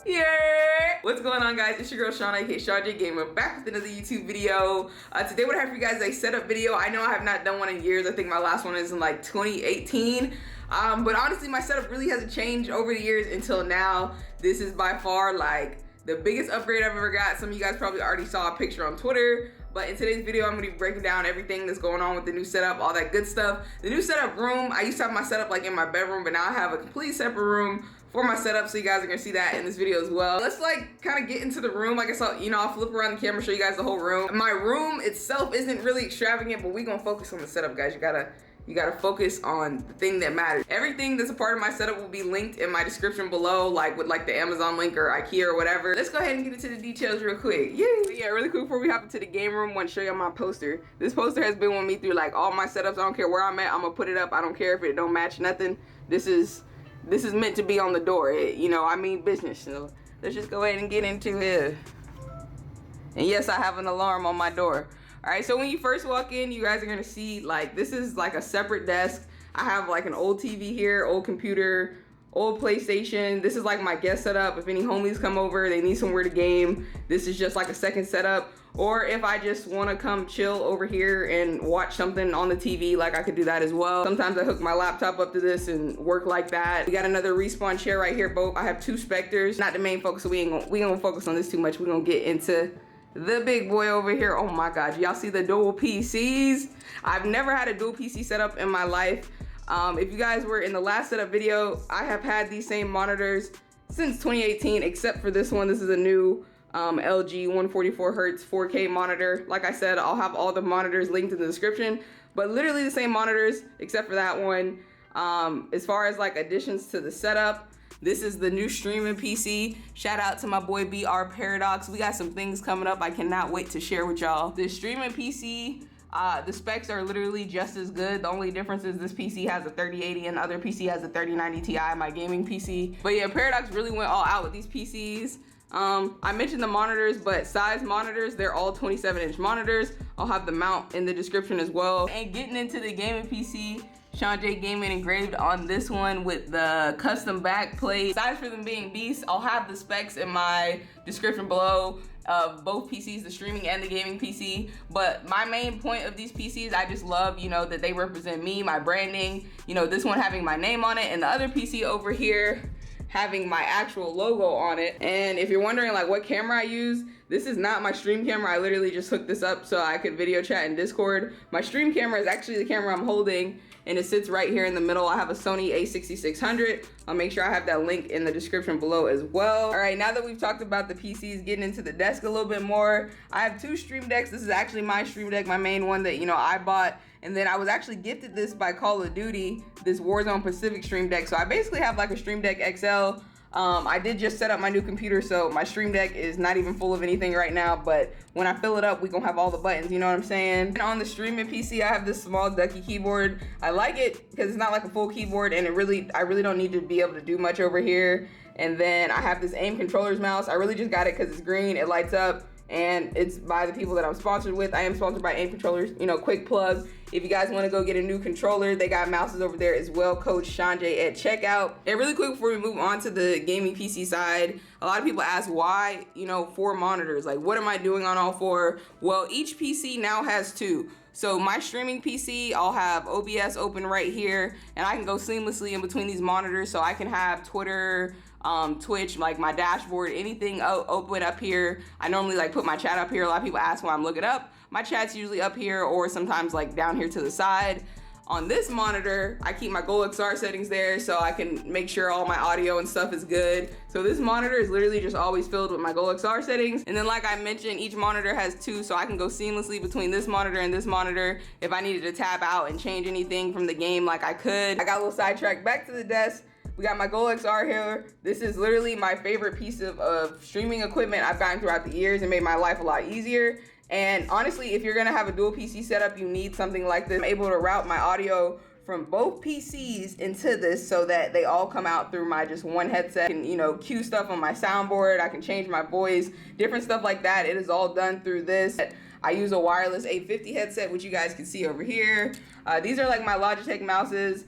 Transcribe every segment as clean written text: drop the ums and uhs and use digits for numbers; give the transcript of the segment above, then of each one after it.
Yeah, what's going on, guys? It's your girl Shawn, aka ShawnJ Gamer, back with another YouTube video. Today what I have for you guys is a setup video. I know I have not done one in years. I think my last one is in like 2018. But honestly, my setup really hasn't changed over the years until now. This is by far like the biggest upgrade I've ever got. Some of you guys probably already saw a picture on Twitter. But in today's video, I'm gonna be breaking down everything that's going on with the new setup, all that good stuff. The new setup room, I used to have my setup like in my bedroom, but now I have a complete separate room for my setup, so you guys are gonna see that in this video as well. Let's like kind of get into the room. Like I saw, I'll flip around the camera, show you guys the whole room. My room itself isn't really extravagant, but we gonna focus on the setup, guys. You gotta focus on the thing that matters. Everything that's a part of my setup will be linked in my description below, like with like the Amazon link or IKEA or whatever. Let's go ahead and get into the details real quick. Yeah, really quick before we hop into the game room, I want to show you my poster. This poster has been with me through like all my setups. I don't care where I'm at, I'm gonna put it up. I don't care if it don't match nothing. This is meant to be on the door. I mean business. So let's just go ahead and get into it. And yes, I have an alarm on my door. All right, so when you first walk in, you guys are gonna see like this is like a separate desk. I have like an old TV here, old computer, old PlayStation. This is like my guest setup. If any homies come over, they need somewhere to game, this is just like a second setup. Or if I just wanna come chill over here and watch something on the TV, like I could do that as well. Sometimes I hook my laptop up to this and work like that. We got another respawn chair right here, both. I have two Spectres. Not the main focus, so we ain't gonna focus on this too much. We're gonna get into the big boy over here. Oh my God, y'all see the dual PCs? I've never had a dual PC setup in my life. If you guys were in the last setup video, I have had these same monitors since 2018, except for this one. This is a new LG 144 Hertz 4K monitor. Like I said, I'll have all the monitors linked in the description, but literally the same monitors, except for that one. As far as like additions to the setup, this is the new streaming PC. Shout out to my boy BR Paradox. We got some things coming up I cannot wait to share with y'all. The streaming PC, the specs are literally just as good. The only difference is this PC has a 3080 and the other PC has a 3090 Ti, my gaming PC. But yeah, Paradox really went all out with these PCs. I mentioned the monitors, but size monitors, they're all 27-inch monitors. I'll have the mount in the description as well. And getting into the gaming PC, ShawnJ Gaming engraved on this one with the custom back plate. Size for them being beasts, I'll have the specs in my description below of both PCs, the streaming and the gaming PC. But my main point of these PCs, I just love, that they represent me, my branding. This one having my name on it, and the other PC over here having my actual logo on it. And if you're wondering like what camera I use, this is not my stream camera. I literally just hooked this up so I could video chat in Discord. My stream camera is actually the camera I'm holding, and it sits right here in the middle. I have a Sony a6600. I'll make sure I have that link in the description below as well. All right, now that we've talked about the PCs, getting into the desk a little bit more, I have two Stream Decks. This is actually my Stream Deck, my main one that, I bought. And then I was actually gifted this by Call of Duty, this Warzone Pacific Stream Deck. So I basically have like a Stream Deck XL. I did just set up my new computer, so my Stream Deck is not even full of anything right now, but when I fill it up, we gonna have all the buttons, you know what I'm saying? And on the streaming PC, I have this small ducky keyboard. I like it because it's not like a full keyboard, and I really don't need to be able to do much over here. And then I have this AIM controller's mouse. I really just got it because it's green, it lights up, and it's by the people that I'm sponsored with. I am sponsored by AIM controllers, quick plug. If you guys want to go get a new controller, they got mouses over there as well. Code ShawnJ at checkout. And really quick before we move on to the gaming PC side, a lot of people ask why, 4 monitors. Like, what am I doing on all 4? Well, each PC now has 2. So my streaming PC, I'll have OBS open right here, and I can go seamlessly in between these monitors, so I can have Twitter, Twitch, like my dashboard, anything open up here. I normally like put my chat up here. A lot of people ask why I'm looking up. My chat's usually up here or sometimes like down here to the side. On this monitor, I keep my Gold XR settings there so I can make sure all my audio and stuff is good. So this monitor is literally just always filled with my Gold XR settings. And then like I mentioned, each monitor has 2, so I can go seamlessly between this monitor and this monitor. If I needed to tab out and change anything from the game, like I could. I got a little sidetracked. Back to the desk. We got my Gold XR here. This is literally my favorite piece of streaming equipment I've gotten throughout the years and made my life a lot easier. And honestly, if you're gonna have a dual PC setup, you need something like this. I'm able to route my audio from both PCs into this so that they all come out through my just one headset. I can, cue stuff on my soundboard. I can change my voice, different stuff like that. It is all done through this. I use a wireless 850 headset, which you guys can see over here. These are like my Logitech mouses.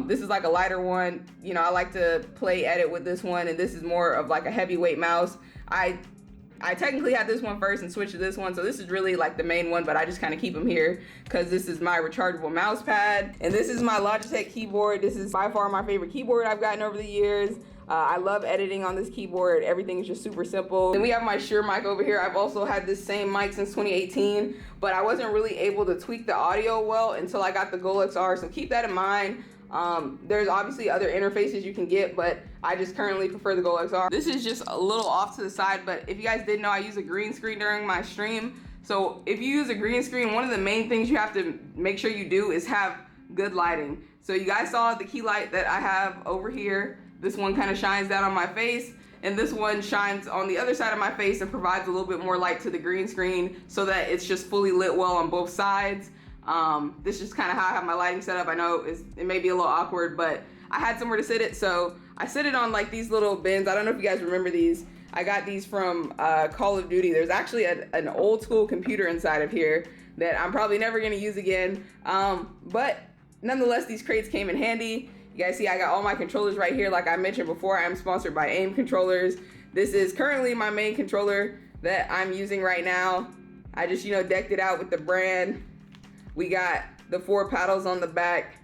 This is like a lighter one. You know, I like to play edit with this one, and this is more of like a heavyweight mouse. I technically had this one first and switched to this one, so this is really like the main one, but I just kind of keep them here because this is my rechargeable mouse pad. And this is my Logitech keyboard. This is by far my favorite keyboard I've gotten over the years. I love editing on this keyboard. Everything is just super simple. Then we have my Shure mic over here. I've also had this same mic since 2018, but I wasn't really able to tweak the audio well until I got the Gold XR, so keep that in mind. There's obviously other interfaces you can get, but I just currently prefer the Gold XR. This is just a little off to the side, but if you guys didn't know, I use a green screen during my stream. So if you use a green screen, one of the main things you have to make sure you do is have good lighting. So you guys saw the key light that I have over here. This one kind of shines down on my face, and this one shines on the other side of my face and provides a little bit more light to the green screen so that it's just fully lit well on both sides. This is just kind of how I have my lighting set up. I know it may be a little awkward, but I had somewhere to sit it, so I sit it on like these little bins. I don't know if you guys remember these. I got these from Call of Duty. There's actually an old school computer inside of here that I'm probably never gonna use again. But nonetheless, these crates came in handy. You guys see I got all my controllers right here. Like I mentioned before, I am sponsored by AIM controllers. This is currently my main controller that I'm using right now. I just, you know, decked it out with the brand. We got the 4 paddles on the back,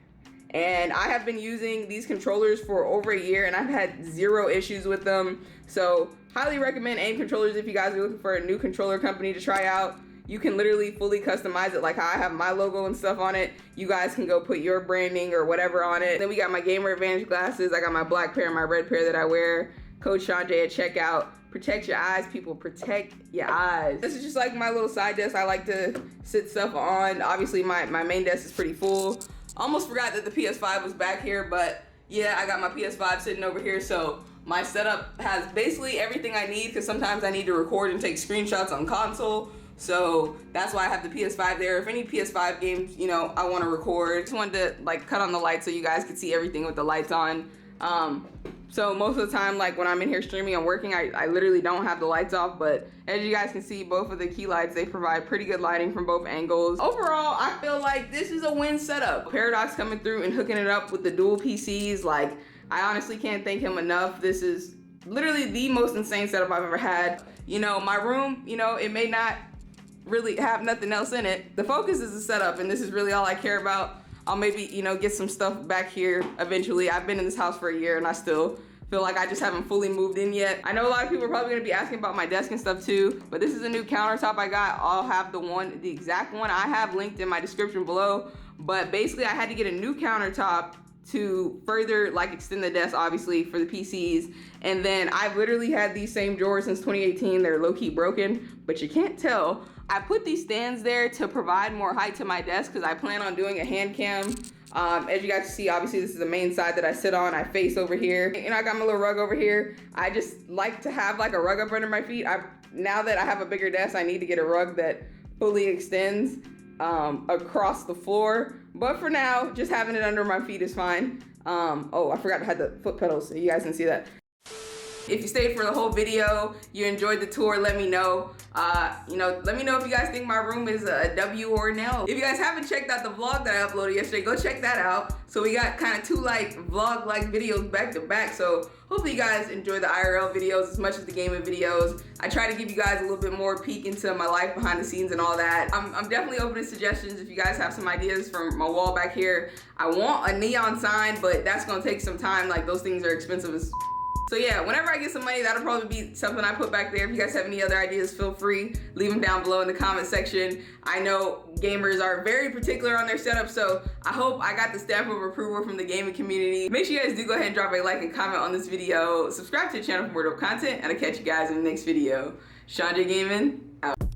and I have been using these controllers for over a year and I've had 0 issues with them. So highly recommend AIM controllers if you guys are looking for a new controller company to try out. You can literally fully customize it, like how I have my logo and stuff on it. You guys can go put your branding or whatever on it. Then we got my Gamer Advantage glasses. I got my black pair and my red pair that I wear. Code ShawnJ at checkout. Protect your eyes, people. Protect your eyes. This is just like my little side desk I like to sit stuff on. Obviously, my main desk is pretty full. Almost forgot that the PS5 was back here, but yeah, I got my PS5 sitting over here. So my setup has basically everything I need, because sometimes I need to record and take screenshots on console. So that's why I have the PS5 there. If any PS5 games, you know, I want to record. Just wanted to like cut on the lights so you guys could see everything with the lights on. So most of the time, like when I'm in here streaming and working, I literally don't have the lights off, but as you guys can see, both of the key lights, they provide pretty good lighting from both angles. Overall, I feel like this is a win setup. Paradox coming through and hooking it up with the dual PCs, like I honestly can't thank him enough. This is literally the most insane setup I've ever had. You know, my room, you know, it may not really have nothing else in it. The focus is the setup, and this is really all I care about. I'll maybe, you know, get some stuff back here eventually. I've been in this house for a year and I still feel like I just haven't fully moved in yet. I know a lot of people are probably gonna be asking about my desk and stuff too, but this is a new countertop I got. I'll have the exact one I have linked in my description below. But basically I had to get a new countertop to further like extend the desk, obviously, for the PCs. And then I've literally had these same drawers since 2018. They're low-key broken, but you can't tell. I put these stands there to provide more height to my desk because I plan on doing a hand cam. As you guys see, obviously this is the main side that I sit on. I face over here. And I got my little rug over here. I just like to have like a rug up under my feet. Now that I have a bigger desk, I need to get a rug that fully extends across the floor. But for now, just having it under my feet is fine. Oh, I forgot to have the foot pedals so you guys can see that. If you stayed for the whole video, you enjoyed the tour, let me know. You know, let me know if you guys think my room is a W or an L. If you guys haven't checked out the vlog that I uploaded yesterday, go check that out. So we got kind of 2 like vlog-like videos back to back. So hopefully you guys enjoy the IRL videos as much as the gaming videos. I try to give you guys a little bit more peek into my life behind the scenes and all that. I'm definitely open to suggestions if you guys have some ideas from my wall back here. I want a neon sign, but that's gonna take some time. Like those things are expensive as So yeah, whenever I get some money, that'll probably be something I put back there. If you guys have any other ideas, feel free, leave them down below in the comment section. I know gamers are very particular on their setup, so I hope I got the stamp of approval from the gaming community. Make sure you guys do go ahead and drop a like and comment on this video. Subscribe to the channel for more dope content, and I'll catch you guys in the next video. ShawnJ Gaming, out.